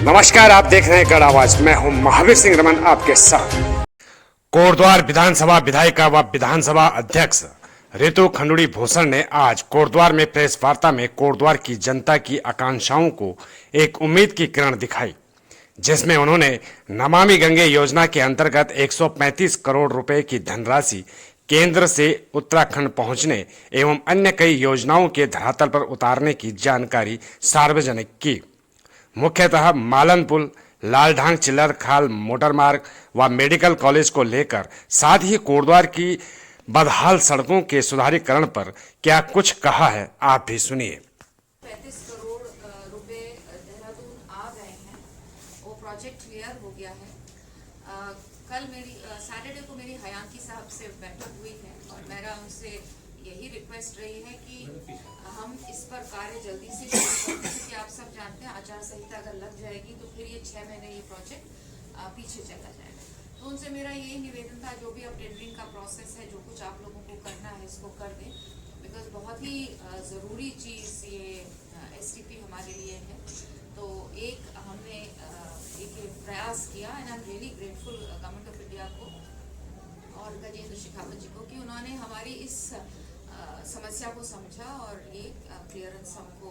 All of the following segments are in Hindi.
नमस्कार, आप देख रहे हैं गढ़ आवाज। मैं हूं महावीर सिंह रमन आपके साथ। कोटद्वार विधानसभा विधायिका व विधानसभा अध्यक्ष रितु खंडूड़ी भूषण ने आज कोटद्वार में प्रेस वार्ता में कोटद्वार की जनता की आकांक्षाओं को एक उम्मीद की किरण दिखाई, जिसमें उन्होंने नमामि गंगे योजना के अंतर्गत 135 करोड़ रुपए की धनराशि केंद्र से उत्तराखंड पहुंचने एवं अन्य कई योजनाओं के धरातल पर उतारने की जानकारी सार्वजनिक की। मुख्यतः मालन पुल, लालढांग चिल्लर खाल मोटर मार्ग व मेडिकल कॉलेज को लेकर, साथ ही कोटद्वार की बदहाल सड़कों के सुधारीकरण पर क्या कुछ कहा है, आप भी सुनिए। 35 करोड़ रुपए देहरादून आ गए हैं, वो प्रोजेक्ट क्लियर हो गया है। कल मेरी सैटरडे को मेरी हयांकी साहब से बैठक हुई है और मेरा उनसे यही रिक्वेस्ट रही है कि हम इस पर कार्य जल्दी से शुरू करें, क्योंकि आप सब जानते हैं आचार संहिता अगर लग जाएगी तो फिर ये 6 महीने ये प्रोजेक्ट पीछे चला जाएगा। तो उनसे मेरा यही निवेदन था, जो भी अब टेंडरिंग का प्रोसेस है, जो कुछ आप लोगों को करना है इसको कर दें, बिकॉज बहुत ही ज़रूरी चीज़ ये STP हमारे लिए है। तो एक हमने एक प्रयास किया and I am really grateful government of India को और गजेंद्र शेखावत जी को कि उन्होंने हमारी इस समस्या को समझा और एक क्लियरेंस हमको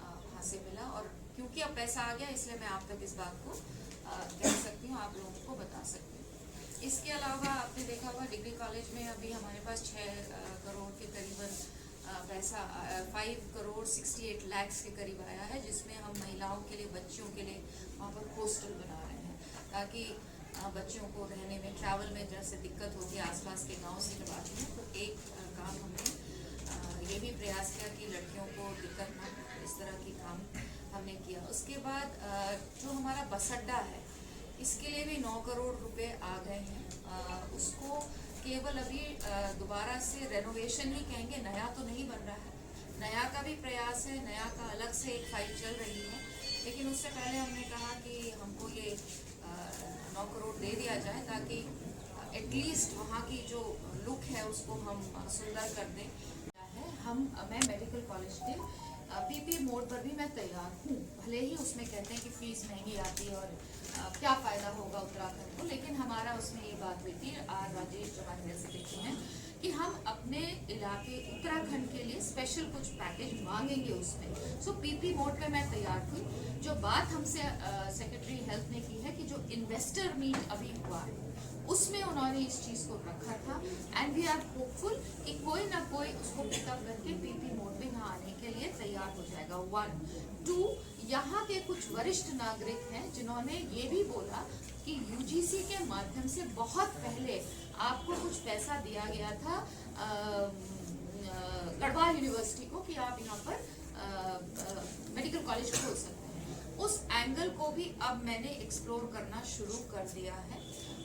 वहाँ से मिला। और क्योंकि अब पैसा आ गया इसलिए मैं आप तक इस बात को कह सकती हूँ, आप लोगों को बता सकती हूँ। इसके अलावा आपने देखा होगा डिग्री कॉलेज में अभी हमारे पास 6 करोड़ के करीबन पैसा 5 करोड़ 68 लाख के करीब आया है, जिसमें हम महिलाओं के लिए, बच्चियों के लिए वहाँ पर हॉस्टल बना रहे हैं, ताकि बच्चियों को रहने में, ट्रैवल में जैसे दिक्कत होती है आसपास के गांव से जब आती हैं। तो एक काम हमने ये भी प्रयास किया कि लड़कियों को दिक्कत ना हो, इस तरह की काम हमने किया। उसके बाद जो हमारा बस अड्डा है, इसके लिए भी 9 करोड़ रुपए आ गए हैं। उसको केवल अभी दोबारा से रेनोवेशन ही कहेंगे, नया तो नहीं बन रहा है। नया का भी प्रयास है, नया का अलग से एक फाइल चल रही है, लेकिन उससे पहले हमने कहा कि हमको ये 9 करोड़ दे दिया जाए, ताकि एटलीस्ट वहाँ की जो लुक है उसको हम सुंदर कर दें। मैं मेडिकल कॉलेज के PP मोड पर भी मैं तैयार हूँ, भले ही उसमें कहते हैं कि फीस महंगी आती है और क्या फ़ायदा होगा उत्तराखंड को, लेकिन हमारा उसमें ये बात हुई थी, राजेश जो हमारे सेक्रेटरी हैं, कि हम अपने इलाके उत्तराखंड के लिए स्पेशल कुछ पैकेज मांगेंगे उसमें। सो PP मोड पे मैं तैयार हुई। जो बात हमसे सेक्रेटरी हेल्थ ने की है कि जो इन्वेस्टर मीट अभी हुआ है उसमें उन्होंने इस चीज़ को रखा था, एंड वी आर होपफुल कि कोई ना कोई उसको पिकअप करके PP मोड में यहाँ आने के लिए तैयार हो जाएगा। 1, 2, यहाँ के कुछ वरिष्ठ नागरिक हैं जिन्होंने ये भी बोला कि UGC के माध्यम से बहुत पहले आपको कुछ पैसा दिया गया था गढ़वाल यूनिवर्सिटी को कि आप यहाँ पर मेडिकल कॉलेज खोल सकते हैं। उस एंगल को भी अब मैंने एक्सप्लोर करना शुरू कर दिया है।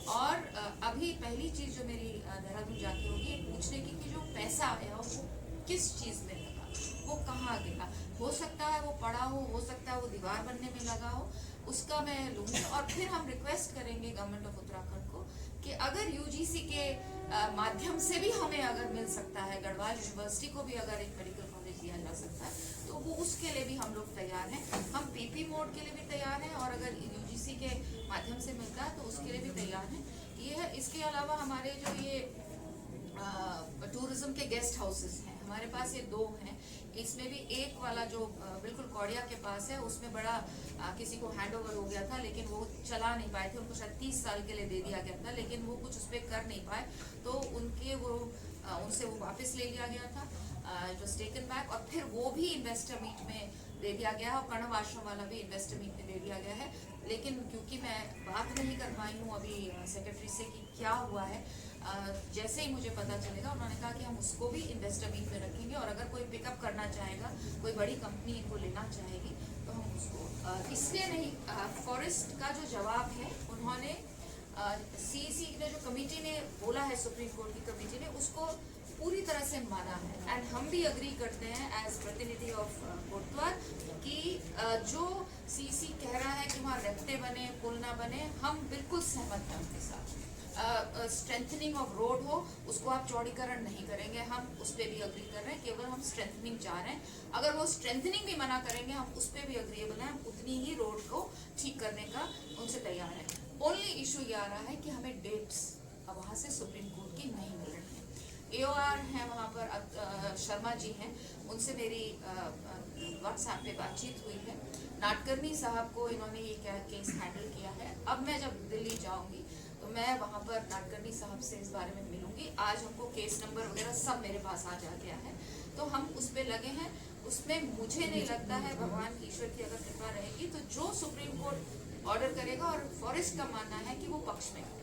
और अभी पहली चीज़ जो मेरी देहरादून जाके होगी, पूछने की कि जो पैसा आया वो किस चीज़ में लगा, वो कहाँ गया। हो सकता है वो पड़ा हो सकता है वो दीवार बनने में लगा हो, उसका मैं लूँगी। और फिर हम रिक्वेस्ट करेंगे गवर्नमेंट ऑफ उत्तराखंड को कि अगर UGC के माध्यम से भी हमें अगर मिल सकता है, गढ़वाल यूनिवर्सिटी को भी अगर एक मेडिकल कॉलेज दिया जा सकता है, तो वो उसके लिए भी हम लोग तैयार हैं। हम PP मोड के लिए भी तैयार हैं, और अगर UGC के माध्यम से मिलता है तो उसके लिए भी तैयार हैं। ये है। इसके अलावा हमारे जो ये टूरिज्म के गेस्ट हाउसेस हैं, हमारे पास ये 2 हैं। इसमें भी एक वाला जो बिल्कुल कौड़िया के पास है, उसमें बड़ा किसी को हैंडओवर हो गया था, लेकिन वो चला नहीं पाए थे। उनको शायद 30 साल के लिए दे दिया गया था, लेकिन वो कुछ उस पर कर नहीं पाए, तो उनसे वो वापस ले लिया गया था, जो टेकन बैक। और फिर वो भी इन्वेस्टर मीट में दे दिया गया है, और कणव आश्रम वाला भी इन्वेस्टर मीट में दे दिया गया है। लेकिन क्योंकि मैं बात नहीं कर पाई हूँ अभी सेक्रेटरी से कि क्या हुआ है, जैसे ही मुझे पता चलेगा, उन्होंने कहा कि हम उसको भी इन्वेस्टर मीट में रखेंगे, और अगर कोई पिकअप करना चाहेगा, कोई बड़ी कंपनी इनको लेना चाहेगी, तो हम उसको इसलिए नहीं। फॉरेस्ट का जो जवाब है, उन्होंने CEC ने जो कमेटी ने बोला है, सुप्रीम कोर्ट की कमेटी ने, उसको पूरी तरह से माना है। एंड हम भी अग्री करते हैं एज प्रतिनिधि ऑफ कोटद्वार कि जो CEC कह रहा है कि वहाँ रखते बने, पुल ना बने, हम बिल्कुल सहमत हैं उनके साथ। स्ट्रेंथनिंग ऑफ रोड हो, उसको आप चौड़ीकरण नहीं करेंगे, हम उस पर भी अग्री कर रहे हैं, केवल हम स्ट्रेंथनिंग चाह रहे हैं। अगर वो स्ट्रेंथनिंग भी मना करेंगे, हम उस पर भी अग्रीएबल हैं, हम उतनी ही रोड को ठीक करने का उनसे तैयार है। ओनली इशू ये आ रहा है कि हमें डेट्स अब वहाँ से सुप्रीम कोर्ट की नहीं मिल रही है। एओआर हैं वहाँ पर, शर्मा जी हैं, उनसे मेरी व्हाट्सएप पे बातचीत हुई है। नाटकर्णी साहब को इन्होंने ये क्या केस हैंडल किया है। अब मैं जब दिल्ली जाऊंगी तो मैं वहाँ पर नाटकर्णी साहब से इस बारे में मिलूंगी। आज हमको केस नंबर वगैरह सब मेरे पास आ जा गया है, तो हम उस पर लगे हैं। उसमें मुझे नहीं लगता है, भगवान की ईश्वर की अगर कृपा रहेगी तो जो सुप्रीम कोर्ट ऑर्डर करेगा, और फॉरेस्ट का मानना है कि वो पक्ष में है,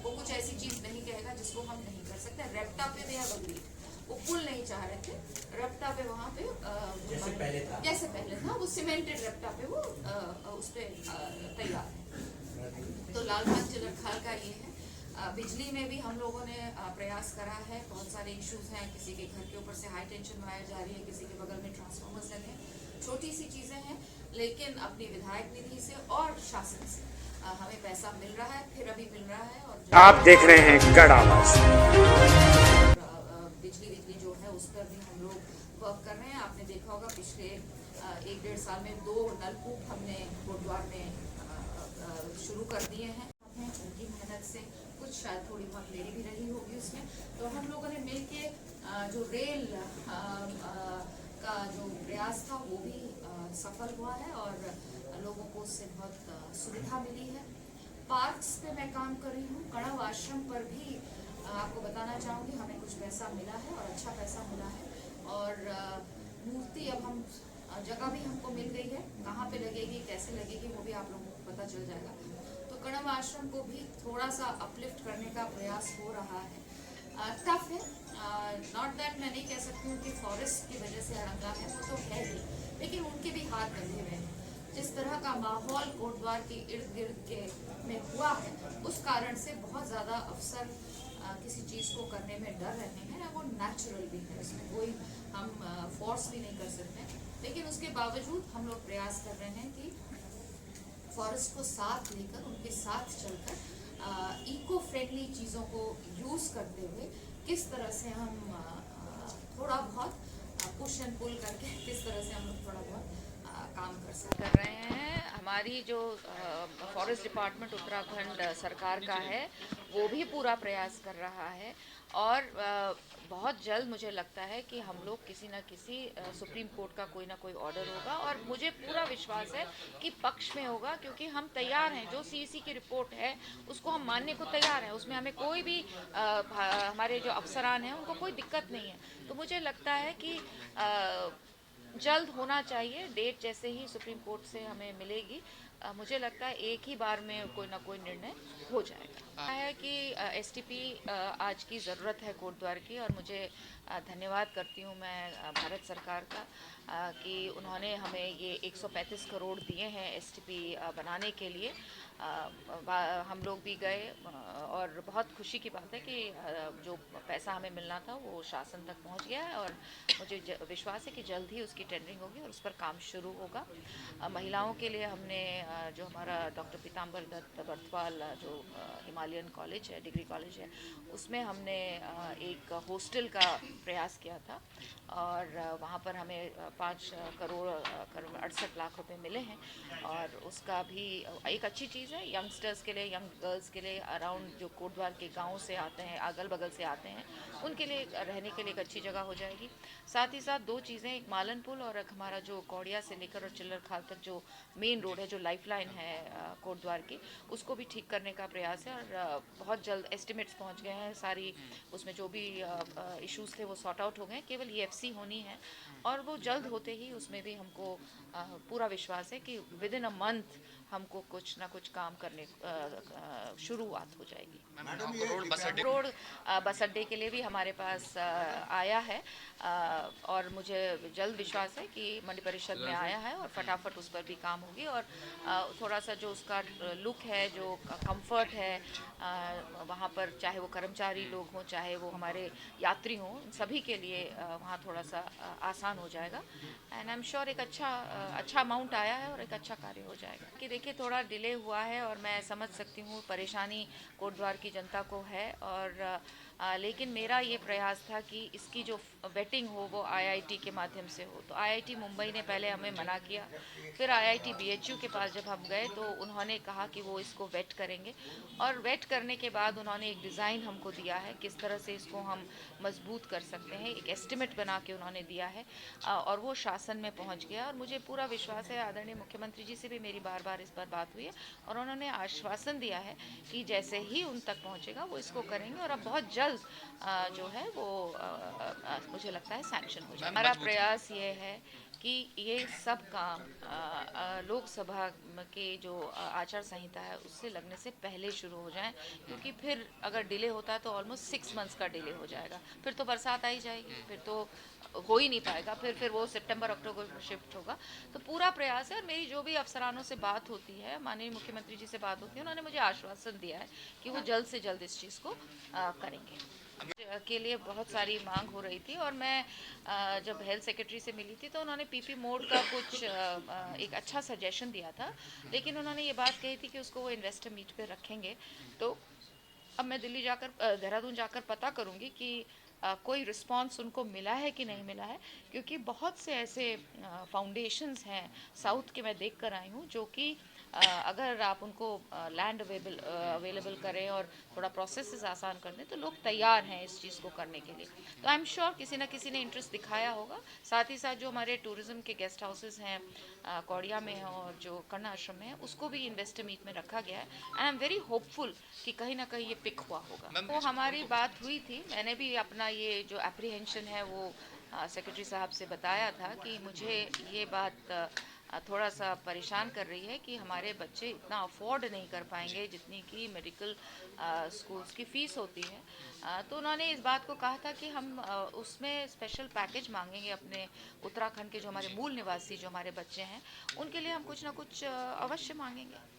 वो कुछ ऐसी चीज नहीं कहेगा जिसको हम नहीं कर सकते। रेप्टा पे भी अग्री, वो पुल नहीं चाह रहे थे, रेप्टा पे वहाँ पे जैसे पहले था वो सीमेंटेड रेप्टा पे वो उस पे तैयार है। तो लाल भाग जलखाल का ये है। बिजली में भी हम लोगों ने प्रयास करा है। बहुत सारे इश्यूज हैं, किसी के घर के ऊपर से हाई टेंशन वायर जा रही है, किसी के बगल में ट्रांसफार्मर्स लगे हैं। छोटी सी चीजें हैं, लेकिन अपनी विधायक निधि से और शासन से हमें पैसा मिल रहा है, फिर अभी मिल रहा है। और आप देख रहे हैं गढ़ आवाज। बिजली जो है उस पर भी हम लोग वर्क कर रहे हैं। आपने देखा होगा पिछले 1-1.5 साल में 2 नलकूप हमने कोटद्वार में शुरू कर दिए हैं। उनकी मेहनत से कुछ शायद थोड़ी बहुत मेरी भी रही होगी उसमें। तो हम लोगों ने मिल के जो रेल का जो प्रयास था वो भी सफल हुआ है और लोगों को उससे बहुत सुविधा मिली है। पार्क्स पे मैं काम कर रही हूँ। कणव आश्रम पर भी आपको बताना चाहूँगी, हमें कुछ पैसा मिला है और अच्छा पैसा मिला है। और मूर्ति अब हम जगह भी हमको मिल गई है, कहाँ पे लगेगी, कैसे लगेगी, वो भी आप लोगों को पता चल जाएगा। तो कणव आश्रम को भी थोड़ा सा अपलिफ्ट करने का प्रयास हो रहा है। टफ है, नॉट दैट मैं नहीं कह सकती हूँ कि फॉरेस्ट की वजह से अड़ंगा है, वो तो है ही, लेकिन उनके भी हाथ बंधे हुए हैं। जिस तरह का माहौल कोटद्वार के इर्द गिर्द के में हुआ है, उस कारण से बहुत ज़्यादा अफसर किसी चीज़ को करने में डर रहे हैं। वो नेचुरल भी है, उसमें कोई हम फोर्स भी नहीं कर सकते। लेकिन उसके बावजूद हम लोग प्रयास कर रहे हैं कि फॉरेस्ट को साथ लेकर, उनके साथ चलकर इको फ्रेंडली चीज़ों को यूज़ करते हुए किस तरह से हम थोड़ा बहुत पुश एंड पुल करके किस तरह से हम लोग थोड़ा बहुत काम कर रहे हैं। हमारी जो फॉरेस्ट डिपार्टमेंट उत्तराखंड सरकार का है, वो भी पूरा प्रयास कर रहा है। और बहुत जल्द मुझे लगता है कि हम लोग किसी न किसी सुप्रीम कोर्ट का कोई ना कोई ऑर्डर होगा, और मुझे पूरा विश्वास है कि पक्ष में होगा, क्योंकि हम तैयार हैं। जो सीईसी की रिपोर्ट है उसको हम मानने को तैयार हैं, उसमें हमें कोई भी हमारे जो अफसरान हैं उनको कोई दिक्कत नहीं है। तो मुझे लगता है कि जल्द होना चाहिए। डेट जैसे ही सुप्रीम कोर्ट से हमें मिलेगी, मुझे लगता है एक ही बार में कोई ना कोई निर्णय हो जाएगा। है कि एसटीपी आज की ज़रूरत है कोटद्वार की, और मुझे धन्यवाद करती हूँ मैं भारत सरकार का कि उन्होंने हमें ये 135 करोड़ दिए हैं एसटीपी बनाने के लिए। हम लोग भी गए और बहुत खुशी की बात है कि जो पैसा हमें मिलना था वो शासन तक पहुंच गया है, और मुझे विश्वास है कि जल्द ही उसकी टेंडरिंग होगी और उस पर काम शुरू होगा। महिलाओं के लिए हमने जो हमारा डॉक्टर पीताम्बर दत्त बर्थवाल जो हिमालयन कॉलेज है, डिग्री कॉलेज है, उसमें हमने एक हॉस्टल का प्रयास किया था, और वहाँ पर हमें 5 करोड़ 68 लाख रुपए मिले हैं। और उसका भी एक अच्छी चीज़ है यंगस्टर्स के लिए, यंग गर्ल्स के लिए, अराउंड जो कोटद्वार के गांव से आते हैं, अगल बगल से आते हैं, उनके लिए रहने के लिए एक अच्छी जगह हो जाएगी। साथ ही साथ 2 चीज़ें, एक मालन पुल और एक हमारा जो कौड़िया से लेकर और चिल्लर खाल तक जो मेन रोड है, जो लाइफलाइन है कोटद्वार की, उसको भी ठीक करने का प्रयास है। और बहुत जल्द एस्टिमेट्स पहुंच गए हैं, सारी उसमें जो भी इश्यूज थे वो सॉर्ट आउट हो गए, केवल ईएफसी होनी है, और वो जल्द होते ही उसमें भी हमको पूरा विश्वास है कि विद इन अ मंथ हमको कुछ ना कुछ काम करने शुरुआत हो जाएगी। रोड बस अड्डे के लिए भी हमारे पास आया है, और मुझे जल्द विश्वास है कि मंडी परिषद में आया है और फटाफट उस पर भी काम होगी। और थोड़ा सा जो उसका लुक है, जो कंफर्ट है वहाँ पर, चाहे वो कर्मचारी लोग हों, चाहे वो हमारे यात्री हों, सभी के लिए वहाँ थोड़ा सा आसान हो जाएगा। एंड आई एम श्योर एक अच्छा अमाउंट आया है और एक अच्छा कार्य हो जाएगा। कि देखिए थोड़ा डिले हुआ है और मैं समझ सकती हूँ परेशानी कोटद्वार की जनता को है, और लेकिन मेरा ये प्रयास था कि इसकी जो वेटिंग हो वो आईआईटी के माध्यम से हो। तो आईआईटी मुंबई ने पहले हमें मना किया, फिर आईआईटी बीएचयू के पास जब हम गए तो उन्होंने कहा कि वो इसको वेट करेंगे, और वेट करने के बाद उन्होंने एक डिज़ाइन हमको दिया है किस तरह से इसको हम मजबूत कर सकते हैं, एक एस्टिमेट बना के उन्होंने दिया है, और वो शासन में पहुंच गया। और मुझे पूरा विश्वास है, आदरणीय मुख्यमंत्री जी से भी मेरी बार बार इस पर बात हुई है और उन्होंने आश्वासन दिया है कि जैसे ही उन तक पहुंचेगा वो इसको करेंगे, और अब बहुत जल्द जो है वो मुझे लगता है सैंक्शन हो जाए। हमारा प्रयास ये है कि ये सब काम लोकसभा के जो आचार संहिता है उससे लगने से पहले शुरू हो जाए, क्योंकि फिर अगर डिले होता है तो ऑलमोस्ट 6 मंथ्स का डिले हो जाएगा, फिर तो बरसात आई जाएगी, फिर तो हो ही नहीं पाएगा, फिर वो सितंबर अक्टूबर में शिफ्ट होगा। तो पूरा प्रयास है, और मेरी जो भी अफसरानों से बात होती है, माननीय मुख्यमंत्री जी से बात होती है, उन्होंने मुझे आश्वासन दिया है कि वो जल्द से जल्द इस चीज़ को करेंगे। के लिए बहुत सारी मांग हो रही थी, और मैं जब हेल्थ सेक्रेटरी से मिली थी तो उन्होंने पीपी मोड का कुछ एक अच्छा सजेशन दिया था, लेकिन उन्होंने ये बात कही थी कि उसको वो इन्वेस्टर मीट पे रखेंगे। तो अब मैं दिल्ली जाकर देहरादून जाकर पता करूंगी कि कोई रिस्पांस उनको मिला है कि नहीं मिला है, क्योंकि बहुत से ऐसे फाउंडेशंस हैं साउथ के, मैं देख कर आई हूँ, जो कि अगर आप उनको लैंड अवेलेबल करें और थोड़ा प्रोसेस आसान कर दें तो लोग तैयार हैं इस चीज़ को करने के लिए। तो आई एम श्योर किसी न किसी ने इंटरेस्ट दिखाया होगा। साथ ही साथ जो हमारे टूरिज्म के गेस्ट हाउसेस हैं कौड़िया में और जो कर्ण आश्रम में है, उसको भी इन्वेस्टर मीट में रखा गया है, and I am very hopeful कि कहीं ना कहीं ये पिक हुआ होगा। तो हमारी बात हुई थी, मैंने भी अपना ये जो एप्रीहेंशन है वो सेक्रेटरी साहब से बताया था कि मुझे ये बात थोड़ा सा परेशान कर रही है कि हमारे बच्चे इतना अफोर्ड नहीं कर पाएंगे जितनी कि मेडिकल स्कूल्स की फ़ीस होती है। तो उन्होंने इस बात को कहा था कि हम उसमें स्पेशल पैकेज मांगेंगे अपने उत्तराखंड के जो हमारे मूल निवासी जो हमारे बच्चे हैं उनके लिए, हम कुछ ना कुछ अवश्य मांगेंगे।